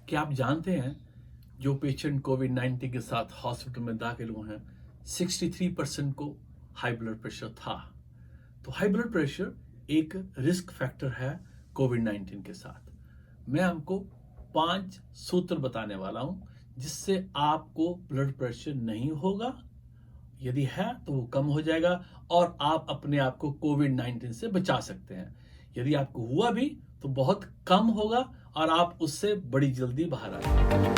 क्या आप जानते हैं जो पेशेंट कोविड-19 के साथ हॉस्पिटल में दाखिल हुए हैं 63% को हाई ब्लड प्रेशर था। तो हाई ब्लड प्रेशर एक रिस्क फैक्टर है कोविड-19 के साथ। मैं आपको 5 सूत्र बताने वाला हूं जिससे आपको ब्लड प्रेशर नहीं होगा, यदि है तो वो कम हो जाएगा और आप अपने आप को कोविड-19 से बचा सकते हैं। यदि आपको हुआ भी तो बहुत कम होगा और आप उससे बड़ी जल्दी बाहर आएंगे।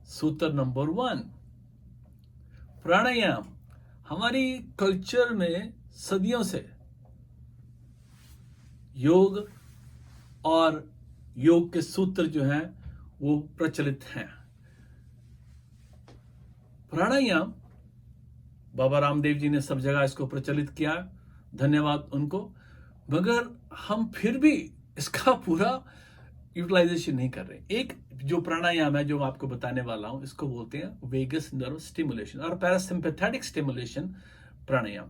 सूत्र नंबर 1, प्राणायाम। हमारी कल्चर में सदियों से योग और योग के सूत्र जो हैं वो प्रचलित हैं। प्राणायाम बाबा रामदेव जी ने सब जगह इसको प्रचलित किया, धन्यवाद उनको। मगर हम फिर भी इसका पूरा यूटिलाइजेशन नहीं कर रहे। एक जो प्राणायाम है जो मैं आपको बताने वाला हूं, इसको बोलते हैं वेगस नर्व स्टिमुलेशन और पैरासिम्पैथेटिक स्टिमुलेशन प्राणायाम।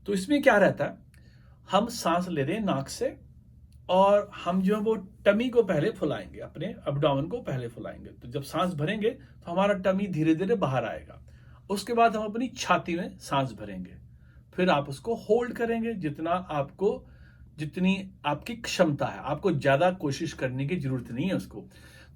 तो इसमें क्या रहता है, हम सांस ले रहे हैं नाक से और हम जो है वो टमी को पहले फुलाएंगे, अपने अब्डोमेन को पहले फुलाएंगे। तो जब सांस भरेंगे तो हमारा टमी धीरे धीरे बाहर आएगा। उसके बाद हम अपनी छाती में सांस भरेंगे, फिर आप उसको होल्ड करेंगे जितनी आपकी क्षमता है। आपको ज्यादा कोशिश करने की जरूरत नहीं है उसको।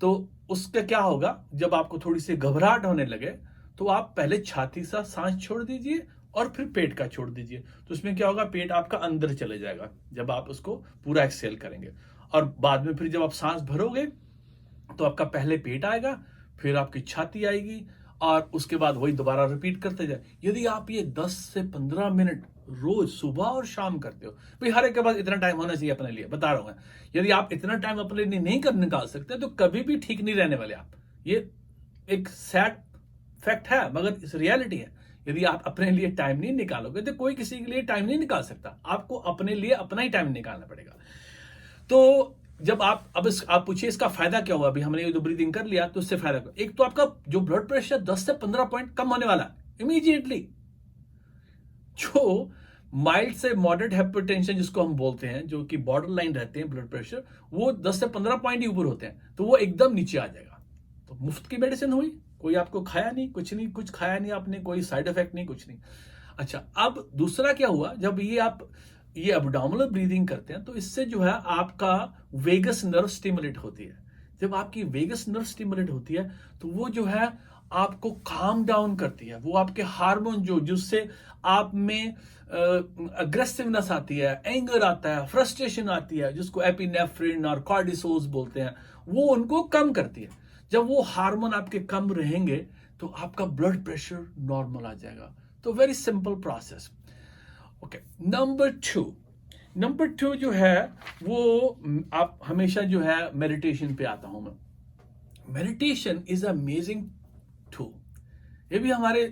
तो उसका क्या होगा, जब आपको थोड़ी सी घबराहट होने लगे तो आप पहले छाती से सांस छोड़ दीजिए और फिर पेट का छोड़ दीजिए। तो उसमें क्या होगा, पेट आपका अंदर चले जाएगा जब आप उसको पूरा एक्सेल करेंगे। और बाद में फिर जब आप सांस भरोगे तो आपका पहले पेट आएगा, फिर आपकी छाती आएगी और उसके बाद वही दोबारा रिपीट करते जाए। यदि आप ये 10 से 15 मिनट रोज सुबह और शाम करते हो, भाई हर एक के पास इतना टाइम होना चाहिए अपने लिए, बता रहा हूं मैं। यदि आप इतना टाइम अपने लिए नहीं कर निकाल सकते तो कभी भी ठीक नहीं रहने वाले आप। ये एक सैड फैक्ट है मगर इस रियलिटी है। यदि आप अपने लिए टाइम नहीं निकालोगे तो कोई किसी के लिए टाइम नहीं निकाल सकता। आपको अपने लिए अपना ही टाइम निकालना पड़ेगा। तो जब आप पूछिए इसका फायदा क्या हुआ। अभी हमने ये जो ब्रीदिंग कर लिया तो उससे फायदा क्या, एक तो आपका जो ब्लड प्रेशर 10 से 15 पॉइंट कम होने वाला इमीडिएटली। जो माइल्ड से मॉडरेट हाइपरटेंशन जिसको हम बोलते हैं, जो कि बॉर्डर लाइन रहते हैं ब्लड प्रेशर, वो 10 से 15 पॉइंट ही ऊपर होते हैं, तो वो एकदम नीचे आ जाएगा। तो मुफ्त की मेडिसिन हुई, कोई आपको खाया नहीं, कुछ नहीं, कुछ खाया नहीं आपने, कोई साइड इफेक्ट नहीं, कुछ नहीं। अच्छा, अब दूसरा क्या हुआ, जब ये एब्डोमिनल ब्रीदिंग करते हैं तो इससे जो है आपका वेगस नर्व स्टिमुलेट होती है। जब आपकी वेगस नर्व स्टिमुलेट होती है तो वो जो है आपको काम डाउन करती है। वो आपके हार्मोन जो जिससे आप में अग्रेसिवनेस आती है, एंगर आता है, फ्रस्ट्रेशन आती है, जिसको एपिनेफ्रिन और कॉर्टिसोल्स बोलते हैं, वो उनको कम करती है। जब वो हार्मोन आपके कम रहेंगे तो आपका ब्लड प्रेशर नॉर्मल आ जाएगा। तो very simple process. Okay, number two जो है वो आप हमेशा जो है मेडिटेशन पे आता हूं मैं। Meditation is amazing too. ये भी हमारे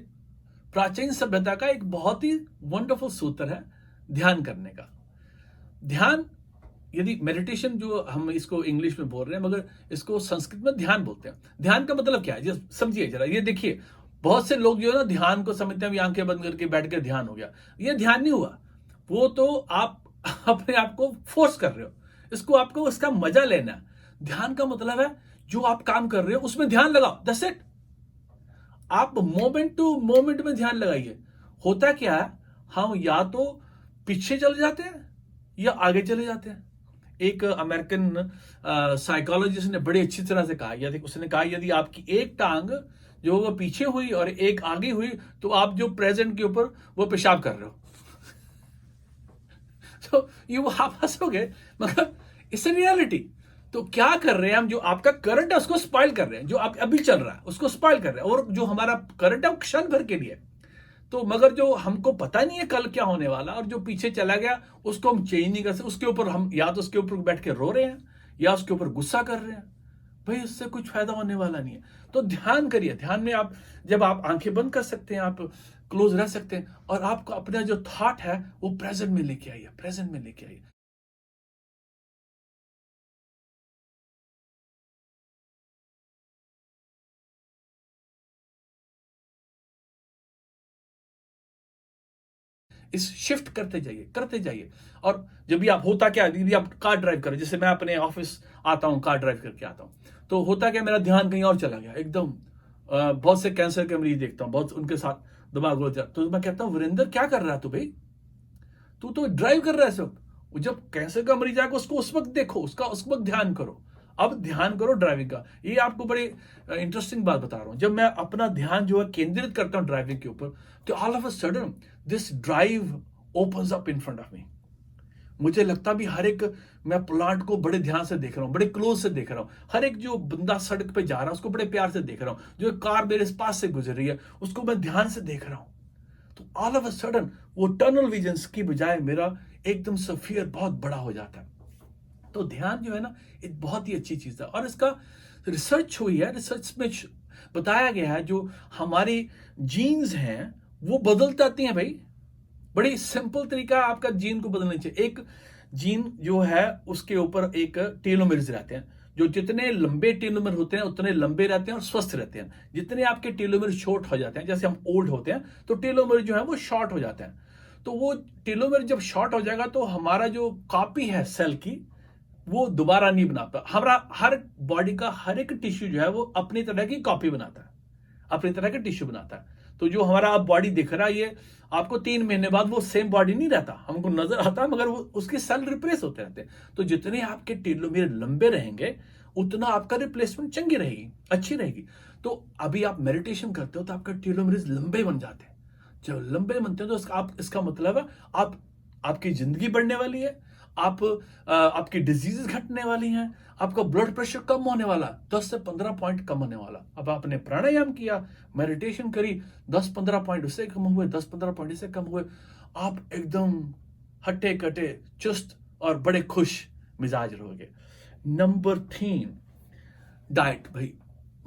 प्राचीन सभ्यता का एक बहुत ही वंडरफुल सूत्र है ध्यान करने का। ध्यान, यदि मेडिटेशन जो हम इसको इंग्लिश में बोल रहे हैं मगर इसको संस्कृत में ध्यान बोलते हैं। ध्यान का मतलब क्या है, समझिए जरा, ये देखिए। बहुत से लोग जो है ना ध्यान को समझते हैं आंखें बंद करके बैठ के ध्यान हो गया। ये ध्यान नहीं हुआ, वो तो आप अपने आप को फोर्स कर रहे हो। इसको आपको उसका मजा लेना है। ध्यान का मतलब है जो आप काम कर रहे हो उसमें ध्यान लगाओ, दैट्स इट। आप मोमेंट टू मोमेंट में ध्यान लगाइए। होता क्या है, हम या तो पीछे चले जाते हैं या आगे चले जाते हैं। एक अमेरिकन साइकोलॉजिस्ट ने बड़ी अच्छी तरह से कहा, यदि उसने कहा यदि आपकी एक टांग जो वो पीछे हुई और एक आगे हुई तो आप जो प्रेजेंट के ऊपर वो पेशाब कर रहे हो। तो ये वो आप हंसोगे मगर इट्स रियलिटी। तो क्या कर रहे हैं हम, जो आपका करंट है उसको स्पॉइल कर रहे हैं, जो आप अभी चल रहा है उसको स्पॉइल कर रहे हैं। और जो हमारा करंट है वो क्षण भर के लिए। तो मगर जो हमको पता नहीं है कल क्या होने वाला, और जो पीछे चला गया उसको हम चेंज नहीं कर सकते। उसके ऊपर हम या तो उसके ऊपर बैठ के रो रहे हैं या उसके ऊपर गुस्सा कर रहे हैं। भाई उससे कुछ फायदा होने वाला नहीं है। तो ध्यान करिए। ध्यान में आप जब आप आंखें बंद कर सकते हैं, आप क्लोज रह सकते हैं और आपको अपना जो थॉट है वो प्रेजेंट में लेके आइए, प्रेजेंट में लेके आइए। इस शिफ्ट करते जाइए। और जब भी आप होता क्या, यदि आप कार ड्राइव करें, जैसे मैं अपने ऑफिस आता हूँ कार ड्राइव करके आता हूँ, तो होता क्या, मेरा ध्यान कहीं और चला गया एकदम। बहुत से कैंसर के मरीज देखता हूँ, बहुत उनके साथ दिमाग हो जाता, तो मैं कहता हूँ वीरेंद्र क्या कर रहा है तू भाई, तू तो ड्राइव कर रहा है इस वक्त। जब कैंसर का मरीज आएगा उसको उस वक्त देखो, उसका उस वक्त ध्यान करो। अब ध्यान करो ड्राइविंग का। ये आपको बड़ी इंटरेस्टिंग बात बता रहा हूं, जब मैं अपना ध्यान जो है केंद्रित करता हूं ड्राइविंग के ऊपर, तो all of a sudden this drive opens up in front of me. मुझे लगता भी हर एक, मैं प्लांट को बड़े ध्यान से देख रहा हूं, बड़े क्लोज से देख रहा हूं, हर एक जो बंदा सड़क पे जा रहा है उसको बड़े प्यार से देख रहा हूं, जो कार मेरे पास से गुजर रही है उसको मैं ध्यान से देख रहा हूं। तो ऑल ऑफ अ सडन वो टनल विजन्स की बजाय मेरा एकदम सफियर बहुत बड़ा हो जाता है। तो ध्यान जो है ना, एक बहुत ही अच्छी चीज है, और इसका रिसर्च हुई है, रिसर्च में बताया गया है जो हमारी जीन्स हैं वो बदल जाती हैं भाई। बड़ी सिंपल तरीका आपका जीन को बदलना चाहिए। एक जीन जो है उसके ऊपर एक टेलोमेर्स रहते हैं, जो जितने लंबे टेलोमेर होते हैं उतने लंबे रहते हैं और स्वस्थ रहते हैं। जितने आपके टेलोमेर शॉर्ट हो जाते हैं, जैसे हम ओल्ड होते हैं तो टेलोमेर जो है वो शॉर्ट हो जाते हैं। तो वो टेलोमेर जब शॉर्ट हो जाएगा तो हमारा जो कॉपी है सेल की वो दोबारा नहीं बनाता। हमारा हर बॉडी का हर एक टिश्यू जो है वो अपनी तरह की कॉपी बनाता है, अपनी तरह का टिश्यू बनाता है। तो जो हमारा अब बॉडी दिख रहा है, ये आपको 3 महीने बाद वो सेम बॉडी नहीं रहता, हमको नजर आता है, मगर वो उसके सेल रिप्लेस होते रहते हैं। तो जितने आपके टेलोमेर लंबे रहेंगे उतना आपका रिप्लेसमेंट चंगी रहेगी, अच्छी रहेगी। तो अभी आप मेडिटेशन करते हो तो आपका टेलोमेर लंबे बन जाते हैं। जब लंबे बनते हैं तो इसका मतलब है आपकी जिंदगी बढ़ने वाली है, आपकी डिजीजेस घटने वाली हैं, आपका ब्लड प्रेशर कम होने वाला, 10 से 15 पॉइंट कम होने वाला। अब आपने प्राणायाम किया, मेडिटेशन करी, 10-15 पॉइंट उससे कम हुए, 10-15 पॉइंट इससे कम हुए, आप एकदम हट्टे कटे चुस्त और बड़े खुश मिजाज रहोगे। Number 3, diet. भाई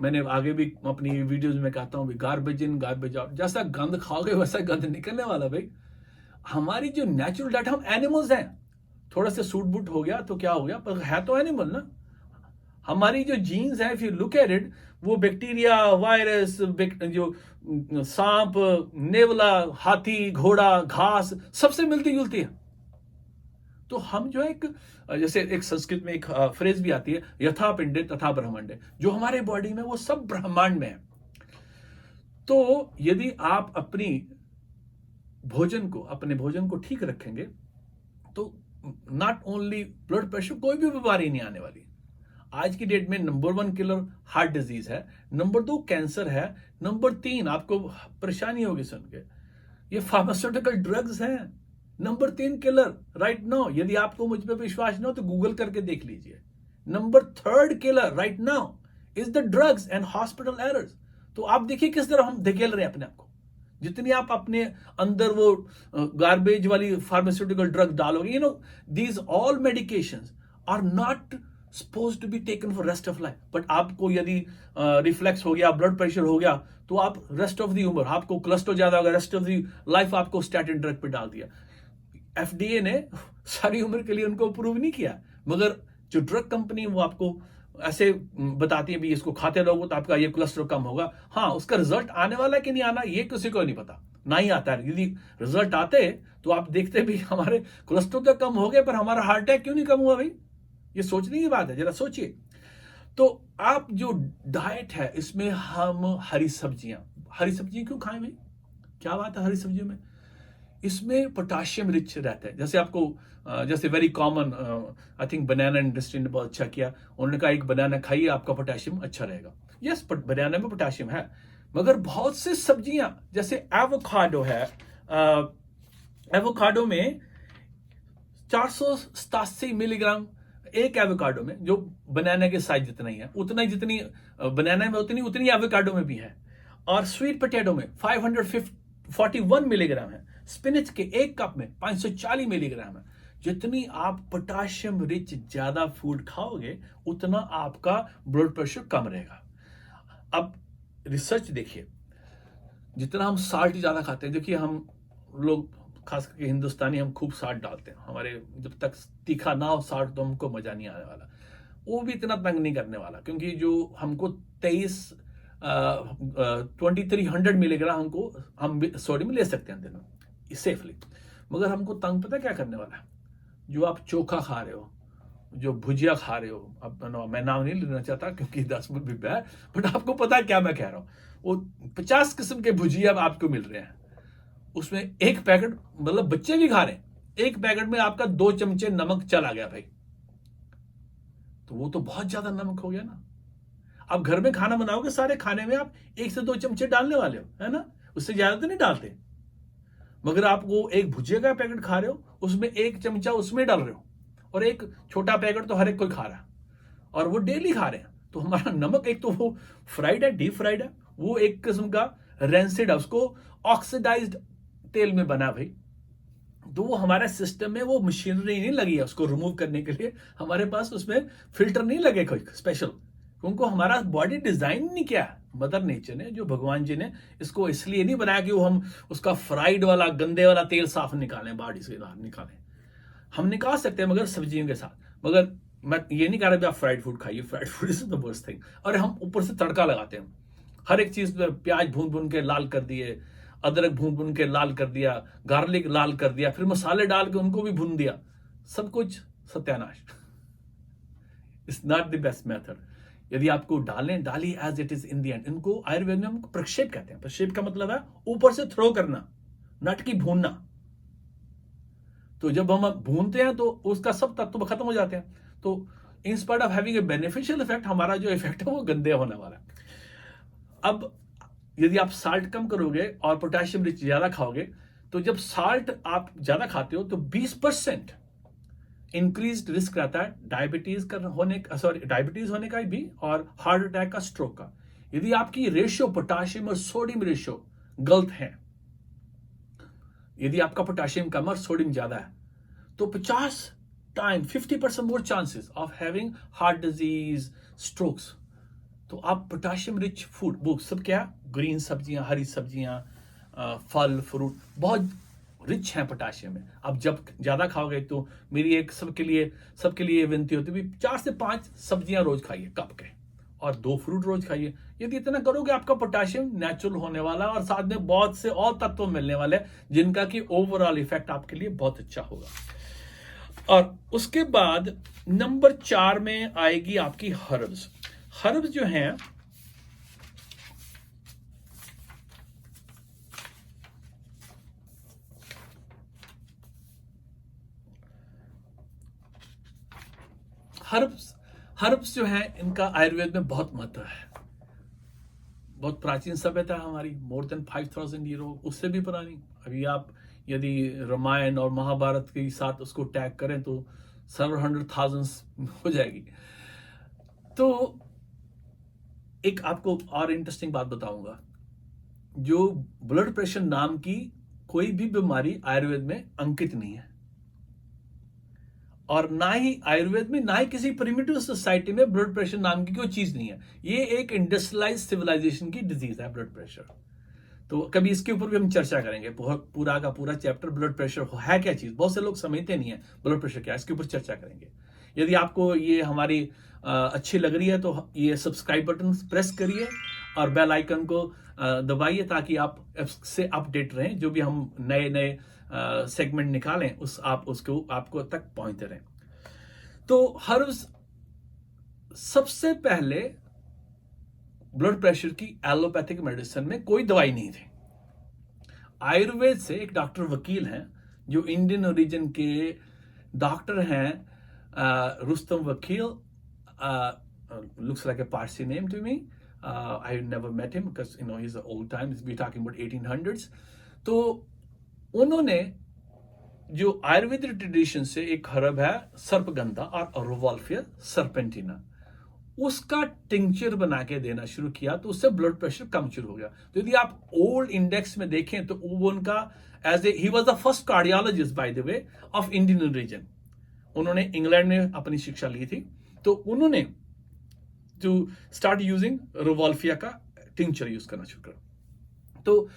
मैंने आगे भी अपनी वीडियोस में कहता हूं, गार्बेज इन गार्बेज आउट। जैसा गंद खाओगे वैसा गंद निकलने वाला भाई। हमारी जो नेचुरल डाइट, हम एनिमल्स हैं, थोड़ा सा सूट बूट हो गया तो क्या हो गया, पर है तो एनिमल ना। हमारी जो जीन्स है, if you look at it, वो बैक्टीरिया, वायरस, जो सांप, नेवला, हाथी, घोड़ा, घास, सबसे मिलती जुलती है। तो हम जो है एक, जैसे एक संस्कृत में एक फ्रेज भी आती है, यथा पिंडे तथा ब्रह्मांडे। जो हमारे बॉडी में वो सब ब्रह्मांड में है। तो यदि आप अपने भोजन को ठीक रखेंगे तो नॉट ओनली ब्लड प्रेशर, कोई भी बीमारी नहीं आने वाली। आज की डेट में नंबर 1 किलर हार्ट डिजीज है, नंबर 2 कैंसर है, नंबर 3 आपको परेशानी होगी सुन के, ये फार्मास्यूटिकल ड्रग्स हैं। नंबर 3 किलर राइट नाउ, यदि आपको मुझ पर विश्वास ना हो तो गूगल करके देख लीजिए। Number 3 killer right now is the drugs and hospital errors. तो आप देखिए किस तरह हम धकेल रहे हैं अपने आप को। जितनी आप अपने अंदर वो गार्बेज वाली फार्मास्यूटिकल ड्रग डालोगे, these all medications are not suppose to be taken for rest of life. But आपको यदि रिफ्लेक्स हो गया, ब्लड प्रेशर हो गया, तो आप रेस्ट ऑफ दी उम्र, आपको कोलेस्ट्रॉल ज्यादा होगा, रेस्ट ऑफ दी लाइफ आपको स्टैटिन ड्रग पे डाल दिया। एफडीए ने सारी उम्र के लिए उनको अप्रूव नहीं किया, मगर जो ड्रग कंपनी वो आपको ऐसे बताती है भी इसको खाते रहोगे तो आपका ये कोलेस्ट्रॉल कम होगा। हाँ, उसका रिजल्ट आने वाला है कि नहीं आना ये किसी को नहीं पता, ना ही आता है। यदि रिजल्ट आते तो आप देखते भी हमारे कोलेस्ट्रॉल तो कम हो गए, पर हमारा हार्ट अटैक क्यों नहीं कम हुआ भाई? ये सोचने की बात है, जरा सोचिए। तो आप जो डाइट है इसमें हम हरी सब्जियां क्यों खाएं भाई? क्या बात है हरी सब्जियों में? इसमें पोटाशियम रिच रहता है। जैसे आपको जैसे very common, I think banana industry ने बहुत अच्छा किया, उन्होंने कहा एक बनाना खाइए आपका पोटाशियम अच्छा रहेगा। यस, बनाना में पोटाशियम है, मगर बहुत से सब्जियां जैसे एवोकाडो है, एवोकाडो में 487 मिलीग्राम एक एवोकाडो में, जो बनाना के साइज जितना ही है, उतना ही जितनी बनाना में उतनी एवोकाडो में भी है। और स्वीट पोटैटो में 541 मिलीग्राम है। स्पिनच के एक कप में 540 मिलीग्राम है। जितनी आप पोटाशियम रिच ज्यादा फूड खाओगे उतना आपका ब्लड प्रेशर कम रहेगा। अब रिसर्च देखिए, जितना हम साल्ट ज्यादा खाते हैं, देखिए हम लोग खास करके हिंदुस्तानी, हम खूब साल्ट डालते हैं। हमारे जब तक तीखा ना हो साल्ट तो हमको मजा नहीं आने वाला। वो भी इतना तंग नहीं करने वाला, क्योंकि जो हमको 2300 मिलीग्राम हम सोडियम ले सकते हैं दिन में सेफली। मगर हमको तंग पता क्या करने वाला है? जो आप चोखा खा रहे हो, जो भुजिया खा रहे हो, अब मैं नाम नहीं लेना चाहता क्योंकि 10 मिनट भी बैड, बट आपको पता है क्या मैं कह रहा हूँ। वो 50 किस्म के भुजिया आपको मिल रहे हैं, उसमें एक पैकेट, मतलब बच्चे भी खा रहे हैं, एक पैकेट में आपका 2 चमचे नमक चला गया भाई, तो वो तो बहुत ज्यादा नमक हो गया ना। आप घर में खाना बनाओगे, सारे खाने में आप 1 से 2 चमचे डालने वाले हो, है ना, उससे ज्यादा तो नहीं डालते। मगर आप वो एक भुजिया का पैकेट खा रहे हो, उसमें 1 चमचा उसमें डाल रहे हो, और एक छोटा पैकेट तो हर एक कोई खा रहा है, और वो डेली खा रहे हैं। तो हमारा नमक, एक तो वो फ्राइड है, डीप फ्राइड है, वो एक किस्म का रेंसिड है, उसको ऑक्सीडाइज्ड तेल में बना भाई। तो वो हमारे सिस्टम में वो मशीनरी नहीं लगी है उसको रिमूव करने के लिए, हमारे पास उसमें फिल्टर नहीं लगे कोई स्पेशल, उनको हमारा बॉडी डिजाइन नहीं किया मदर नेचर ने, जो भगवान जी ने इसको इसलिए नहीं बनाया कि वो हम उसका फ्राइड वाला गंदे वाला तेल साफ निकालें, बॉडी से बाहर निकालें। हम निकाल सकते हैं मगर सब्जियों के साथ। मगर मैं ये नहीं कह रहा आप फ्राइड फूड खाइए, fried food is the worst thing. और हम ऊपर से तड़का लगाते हैं, हर एक चीज में प्याज भून भून के लाल कर दिए, अदरक भून भून के लाल कर दिया, गार्लिक लाल कर दिया, फिर मसाले डाल के उनको भी भून दिया, सब कुछ सत्यानाश। It's not the best method. यदि आपको डालिए as it is in the end. इनको आयुर्वेद में हम प्रक्षेप कहते हैं। प्रक्षेप का मतलब है ऊपर से थ्रो करना, नट की भूनना। तो जब हम भूनते हैं तो उसका सब तत्व खत्म हो जाते हैं। तो in spite of having a beneficial effect, हमारा जो इफेक्ट है वो गंदे होने वाला है। अब यदि आप साल्ट कम करोगे और पोटेशियम रिच ज्यादा खाओगे, तो जब साल्ट आप ज्यादा खाते हो तो 20% इंक्रीज रिस्क रहता है डायबिटीज होने का भी, और हार्ट अटैक का, स्ट्रोक का। यदि आपकी रेशियो पोटेशियम और सोडियम रेशियो गलत है, यदि आपका पोटेशियम कम और सोडियम ज्यादा है, तो 50% more chances of having heart disease, strokes. तो आप पोटेशियम रिच फूड, वो सब क्या, ग्रीन सब्जियां, हरी सब्जियां, फल फ्रूट बहुत रिच हैं पोटेशियम में। आप जब ज्यादा खाओगे तो मेरी एक सबके लिए विनती होती है, 4 से 5 सब्जियां रोज खाइए कप के, और 2 फ्रूट रोज खाइए। यदि इतना करोगे आपका पोटेशियम नेचुरल होने वाला, और साथ में बहुत से और तत्व मिलने वाले जिनका कि ओवरऑल इफेक्ट आपके लिए बहुत अच्छा होगा। और उसके बाद नंबर 4 में आएगी आपकी हर्ब्स। हर्ब्स जो हैं, हर्ब्स जो हैं, इनका आयुर्वेद में बहुत महत्व है। बहुत प्राचीन सभ्यता है हमारी, मोर देन 5000 ईयर, उससे भी पुरानी। अभी आप यदि रामायण और महाभारत के साथ उसको टैग करें तो several hundred thousands हो जाएगी। तो एक आपको और इंटरेस्टिंग बात बताऊंगा, जो ब्लड प्रेशर नाम की कोई भी बीमारी आयुर्वेद में अंकित नहीं है, और ना ही आयुर्वेद में, ना ही किसी प्रिमिटिव सोसाइटी में ब्लड प्रेशर नाम की कोई चीज नहीं है। ये एक इंडस्ट्रियलाइज्ड सिविलाइजेशन की डिजीज है ब्लड प्रेशर। तो कभी इसके ऊपर भी हम चर्चा करेंगे, पूरा का पूरा चैप्टर ब्लड प्रेशर है क्या चीज, बहुत से लोग समझते नहीं है ब्लड प्रेशर क्या है, इसके ऊपर चर्चा करेंगे। यदि आपको ये हमारी अच्छी लग रही है तो ये सब्सक्राइब बटन प्रेस करिए और बेल आइकन को दबाइए, ताकि आप से अपडेट रहें। जो भी हम नए सेगमेंट निकालें उसको आपको तक पहुंचते रहें। तो हर्ब्स, सबसे पहले ब्लड प्रेशर की एलोपैथिक मेडिसिन में कोई दवाई नहीं थी। आयुर्वेद से एक डॉक्टर वकील हैं जो इंडियन ओरिजिन के डॉक्टर हैं, रुस्तम वकील, looks like a Parsi name to me. I never met him because he's an old time. We're talking about 1800s. तो उन्होंने जो आयुर्वेदिक ट्रेडिशन से एक हर्ब है सर्पगंधा और रोवाल्फिया सर्पेंटिना, उसका टिंचर बना के देना शुरू किया, तो उससे ब्लड प्रेशर कम शुरू हो गया। तो यदि आप ओल्ड इंडेक्स में देखें तो वो उनका he was the first cardiologist by the way of Indian reason. उन्होंने इंग्लैंड में अपनी शिक्षा ली थी, तो उन्होंने जो स्टार्ट यूजिंग रोवाल्फिया का टिंचर यूज करना शुरू करा। तो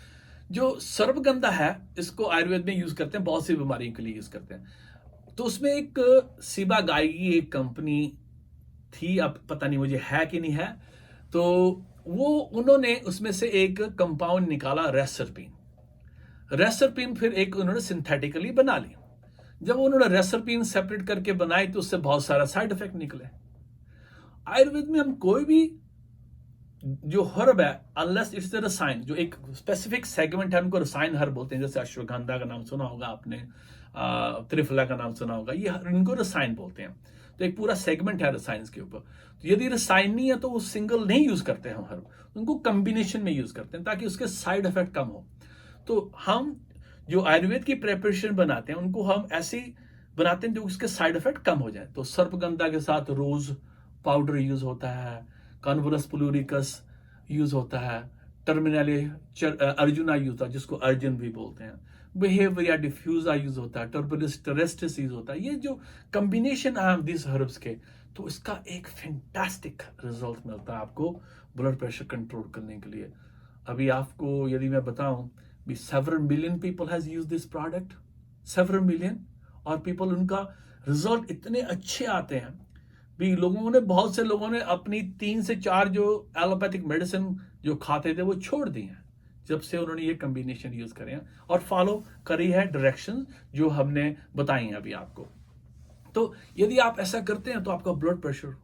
जो सर्पगंधा है, इसको आयुर्वेद में यूज करते हैं, बहुत सी बीमारियों के लिए यूज करते हैं। तो उसमें एक सीबा गाई की एक कंपनी थी, अब पता नहीं मुझे है कि नहीं है, तो वो उन्होंने उसमें से एक कंपाउंड निकाला रेसरपिन। रेसरपिन फिर एक उन्होंने सिंथेटिकली बना ली। जब उन्होंने रेसरपिन सेपरेट करके बनाई तो उससे बहुत सारा साइड इफेक्ट निकले। आयुर्वेद में हम कोई भी जो हर्ब है, अनलेस इट्स द रसायन, जो एक स्पेसिफिक सेगमेंट है, उनको रसायन हर्ब बोलते हैं। जैसे अश्वगंधा का नाम सुना होगा आपने, त्रिफला का नाम सुना होगा, ये इनको रसायन बोलते हैं। तो एक पूरा सेगमेंट है रसायन के ऊपर। तो यदि रसायन नहीं है तो वो सिंगल नहीं यूज करते हम हर्ब, उनको कॉम्बिनेशन में यूज करते हैं ताकि उसके साइड इफेक्ट कम हो। तो हम जो आयुर्वेद की प्रिपरेशन बनाते हैं उनको हम ऐसे बनाते हैं जो उसके साइड इफेक्ट कम हो जाए। तो सर्पगंधा के साथ रोज पाउडर यूज होता है, कॉन्वोलस प्लूरिकस यूज होता है, टर्मिनली अर्जुना यूज होता है जिसको अर्जुन भी बोलते हैं, बिहेविया डिफ्यूजा यूज होता है, टर्बुलिस टेरेस्टिस यूज होता है। ये जो कॉम्बिनेशन है दिस हर्ब्स के, तो इसका एक फैंटास्टिक रिजल्ट मिलता है आपको ब्लड प्रेशर कंट्रोल करने के लिए। अभी आपको यदि मैं बताऊं भी several million people has used this product, several million, और people उनका रिजल्ट इतने अच्छे आते हैं भी। लोगों ने, बहुत से लोगों ने अपनी 3 से 4 जो एलोपैथिक मेडिसिन जो खाते थे वो छोड़ दी हैं जब से उन्होंने ये कॉम्बिनेशन यूज करे हैं और फॉलो करी है डायरेक्शन जो हमने बताई हैं अभी आपको। तो यदि आप ऐसा करते हैं तो आपका ब्लड प्रेशर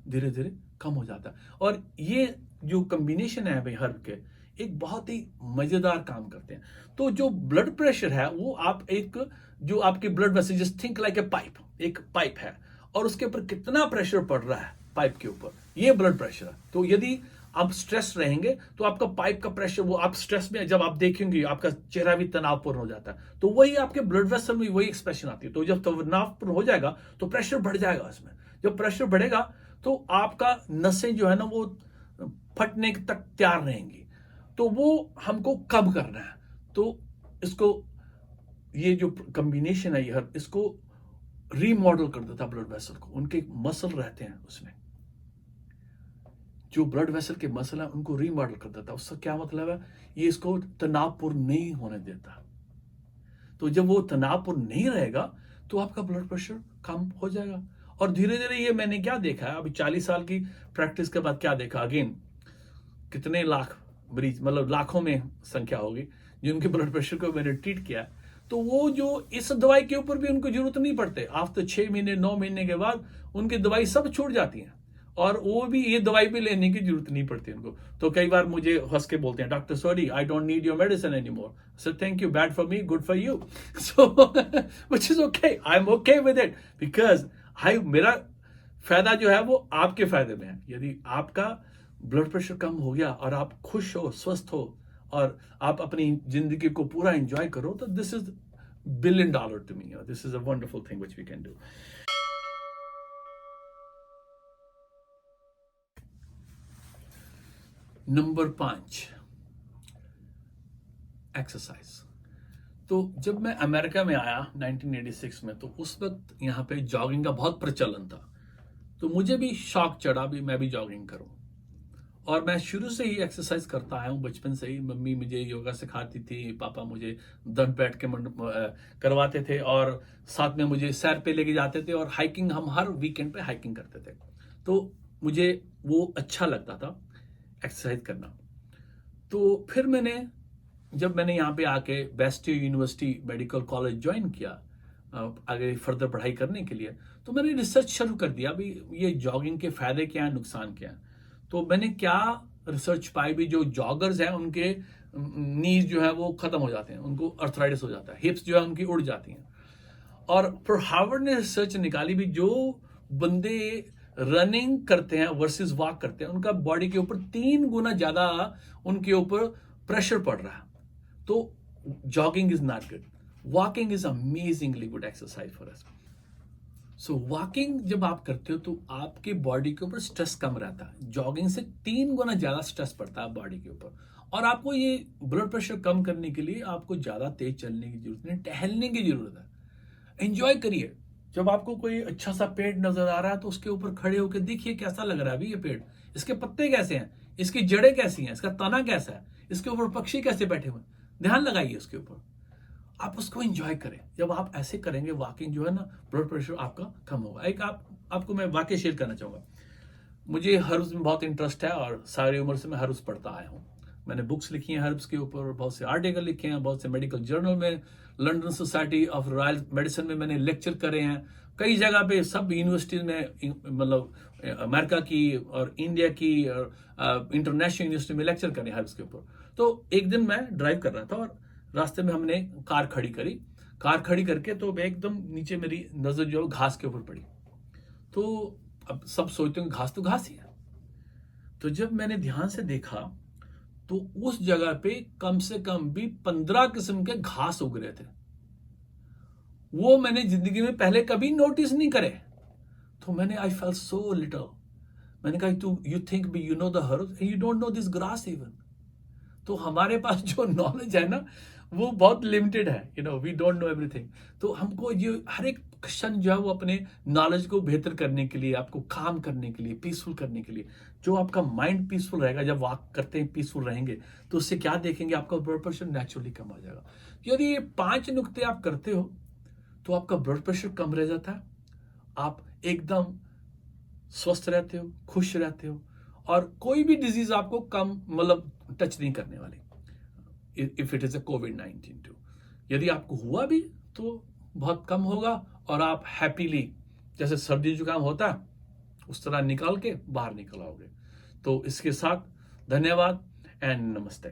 धीरे धीरे कम हो जाता है। और ये जो कॉम्बिनेशन है भाई हर्ब के, एक बहुत ही मजेदार काम करते हैं। तो जो ब्लड प्रेशर है वो आप एक, जो आपके blood vessel, just think like a pipe, एक पाइप है और उसके ऊपर कितना प्रेशर पड़ रहा है पाइप के ऊपर, ये ब्लड प्रेशर है। तो यदि आप स्ट्रेस रहेंगे तो आपका पाइप का प्रेशर, वो आप स्ट्रेस में जब आप देखेंगे आपका चेहरा भी तनावपूर्ण हो जाता है। तो वही आपके ब्लड वेसल में वही एक्सप्रेशन आती है। तो जब तनावपूर्ण हो जाएगा तो प्रेशर बढ़ जाएगा उसमें। जब प्रेशर बढ़ेगा तो आपका नसें जो है ना वो फटने तक तैयार रहेंगी। तो वो हमको कम करना है। तो इसको, ये जो कॉम्बिनेशन है ये इसको रीमॉडल कर देता ब्लड वेसल को। उनके मसल रहते हैं उसमें, जो ब्लड वेसल के मसल है उनको रीमॉडल कर देता। उसका क्या मतलब है, ये इसको तनावपूर्ण नहीं होने देता। तो जब वो तनावपूर्ण नहीं रहेगा तो आपका ब्लड प्रेशर कम हो जाएगा। और धीरे धीरे ये मैंने क्या देखा है अभी 40 साल की प्रैक्टिस के बाद, क्या देखा, अगेन कितने लाख मरीज, मतलब लाखों में संख्या होगी जिनके ब्लड प्रेशर को मैंने ट्रीट किया। तो वो जो इस दवाई के ऊपर भी उनको जरूरत नहीं पड़ते, आफ्टर 6 महीने 9 महीने के बाद उनकी दवाई सब छूट जाती है और वो भी ये दवाई भी लेने की जरूरत नहीं पड़ती उनको। तो कई बार मुझे हंस के बोलते हैं, doctor sorry I don't need your medicine any more. So thank you, bad for me, good for you. So which is okay, I am okay with it, because मेरा फायदा जो है वो आपके फायदे में है। यदि आपका ब्लड प्रेशर कम हो गया और आप खुश हो, स्वस्थ हो और आप अपनी जिंदगी को पूरा एंजॉय करो, तो this is $1 billion to me. This is a wonderful thing which we can do. Number 5, exercise. तो जब मैं अमेरिका में आया 1986 में, तो उस वक्त यहाँ पे जॉगिंग का बहुत प्रचलन था। तो मुझे भी शौक चढ़ा भी मैं भी जॉगिंग करूं। और मैं शुरू से ही एक्सरसाइज करता आया हूँ, बचपन से ही। मम्मी मुझे योगा सिखाती थी, पापा मुझे दंड बैठ के करवाते थे और साथ में मुझे सैर पे लेके जाते थे और हाइकिंग, हम हर वीकेंड पे हाइकिंग करते थे। तो मुझे वो अच्छा लगता था एक्सरसाइज करना। तो फिर जब मैंने यहाँ पे आके west university medical college join किया आगे फर्दर पढ़ाई करने के लिए, तो मैंने रिसर्च शुरू कर दिया भी ये जॉगिंग के फायदे क्या हैं, नुकसान क्या हैं। तो मैंने क्या रिसर्च पाई भी, जो जॉगर्स हैं उनके नीज जो है वो खत्म हो जाते हैं, उनको अर्थराइटिस हो जाता है, हिप्स जो है उनकी उड़ जाती हैं। और फिर हार्वर्ड ने रिसर्च निकाली भी, जो बंदे रनिंग करते हैं वर्सेस वॉक करते हैं, उनका बॉडी के ऊपर 3 गुना ज्यादा उनके ऊपर प्रेशर पड़ रहा है। तो jogging is not good, walking is amazingly good exercise for us. So walking जब आप करते हो तो आपके बॉडी के ऊपर स्ट्रेस कम रहता है। जॉगिंग से 3 गुना ज्यादा स्ट्रेस पड़ता है बॉडी के ऊपर। और आपको ये ब्लड प्रेशर कम करने के लिए आपको ज्यादा तेज चलने की जरूरत नहीं, टहलने की जरूरत है। एंजॉय करिए। जब आपको कोई अच्छा सा पेड़ नजर आ रहा है तो उसके ऊपर खड़े होकर देखिए कैसा लग रहा है अभी ये पेड़, इसके पत्ते कैसे हैं, इसकी जड़ें कैसी हैं, इसका तना कैसा है, इसके ऊपर पक्षी कैसे बैठे हुए, ध्यान लगाइए उसके ऊपर, आप उसको एंजॉय करें। जब आप ऐसे करेंगे वॉकिंग जो है ना, ब्लड प्रेशर आपका कम होगा। एक आपको मैं वाकई शेयर करना चाहूंगा। मुझे हर्ब्स में बहुत इंटरेस्ट है और सारी उम्र से मैं हर्ब्स पढ़ता आया हूँ। मैंने बुक्स लिखी हैं हर्ब्स के ऊपर, बहुत से आर्टिकल लिखे हैं, बहुत से मेडिकल जर्नल में, London society of royal medicine में मैंने लेक्चर करे हैं, कई जगह पे सब यूनिवर्सिटीज में, मतलब अमेरिका की और इंडिया की और इंटरनेशनल यूनिवर्सिटी में लेक्चर करे हर्ब्स के ऊपर। तो एक दिन मैं ड्राइव कर रहा था और रास्ते में हमने कार खड़ी करी, कार खड़ी करके तो एकदम नीचे मेरी नजर जो है घास के ऊपर पड़ी। तो अब सब सोचते हैं घास तो घास ही है। तो जब मैंने ध्यान से देखा तो उस जगह पे कम से कम भी 15 किस्म के घास उग रहे थे। वो मैंने जिंदगी में पहले कभी नोटिस नहीं करे। तो मैंने आई फेल्ट सो लिटिल। मैंने कहा do you think be you know the herbs and you don't know this grass even. तो हमारे पास जो नॉलेज है ना वो बहुत लिमिटेड है, वी डोंट नो एवरीथिंग। तो हमको ये हर एक क्षण जो है वो अपने नॉलेज को बेहतर करने के लिए, आपको काम करने के लिए, पीसफुल करने के लिए, जो आपका माइंड पीसफुल रहेगा, जब वॉक करते हैं पीसफुल रहेंगे तो उससे क्या देखेंगे, आपका ब्लड प्रेशर नेचुरली कम आ जाएगा। यदि ये 5 नुक्ते आप करते हो तो आपका ब्लड प्रेशर कम रह जाता है, आप एकदम स्वस्थ रहते हो, खुश रहते हो, और कोई भी डिजीज आपको कम मतलब टच नहीं करने वाली, इफ इट इज अ कोविड-19 टू। यदि आपको हुआ भी तो बहुत कम होगा और आप हैप्पीली, जैसे सर्दी जुकाम होता है उस तरह निकाल के बाहर निकल आओगे। तो इसके साथ धन्यवाद एंड नमस्ते।